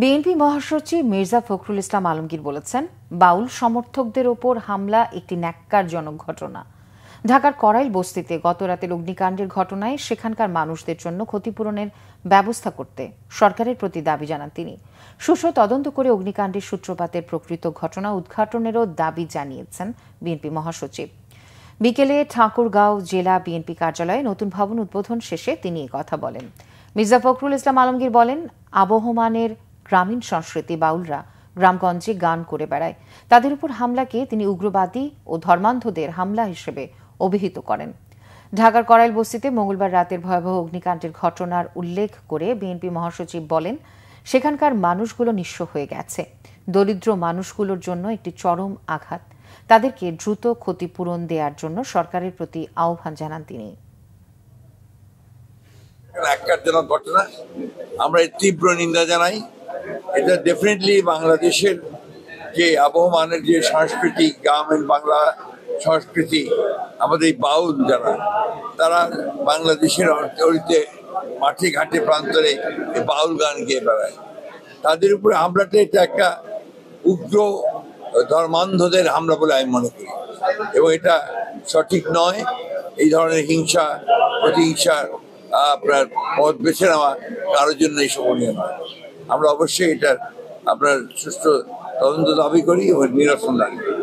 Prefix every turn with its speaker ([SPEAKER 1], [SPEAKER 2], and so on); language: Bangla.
[SPEAKER 1] বিএনপি মহাসচিব মির্জা ফখরুল ইসলাম আলমগীর বলেছেন, বাউল সমর্থকদের ওপর হামলা একটি ন্যাক্কারজনক ঘটনা। ঢাকার করাইল বস্তিতে গতরাতের অগ্নিকাণ্ডের ঘটনায় সেখানকার মানুষদের জন্য ক্ষতিপূরণের ব্যবস্থা করতে সরকারের প্রতি দাবি জানান তিনি। সুষ্ঠু তদন্ত করে অগ্নিকাণ্ডের সূত্রপাতের প্রকৃত ঘটনা উদ্ঘাটনেরও দাবি জানিয়েছেন বিএনপি মহাসচিব। বিকেলে ঠাকুরগাঁও জেলা বিএনপি কার্যালয়ে নতুন ভবন উদ্বোধন শেষে তিনি কথা বলেন। মির্জা ফখরুল ইসলাম আলমগীর বলেন, আবহমানের গ্রামীণ সংস্কৃতি বাউলরা গ্রামগঞ্জে গান করে বেড়ায়। তাদের উপর হামলাকে তিনি উগ্রবাদী ও ধর্মান্ধদের হামলা হিসেবে অভিহিত করেন। ঢাকার করাইল বস্তিতে মঙ্গলবার রাতের ভয়াবহ অগ্নিকাণ্ডের ঘটনার উল্লেখ করে বিএনপি মহাসচিব বলেন, সেখানকার মানুষগুলো নিঃস্ব হয়ে গেছে। দরিদ্র মানুষগুলোর জন্য একটি চরম আঘাত। তাদেরকে দ্রুত ক্ষতিপূরণ দেওয়ার জন্য সরকারের প্রতি আহ্বান জানান তিনি।
[SPEAKER 2] ঘটনা আমরা তীব্র নিন্দা জানাই। এটা ডেফিনেটলি বাংলাদেশের যে আবহমানের যে সংস্কৃতি, গ্রামীণ বাংলা সংস্কৃতি, আমাদের এই বাউল যারা, তারা বাংলাদেশের অর্থনীতিতে মাঠে ঘাটে প্রান্তরে বাউল গান গেয়ে বেড়ায়। তাদের উপরে হামলাটা এটা একটা উগ্র ধর্মান্ধদের হামলা বলে আমি মনে করি, এবং এটা সঠিক নয়। এই ধরনের হিংসা প্রতিহিংসার আপনার পথ বেছে নেওয়া কারোর জন্য শোভনীয় নয়। আমরা অবশ্যই এটার আপনার সুষ্ঠু তদন্ত দাবি করি এবং নিরসন দাবি করি।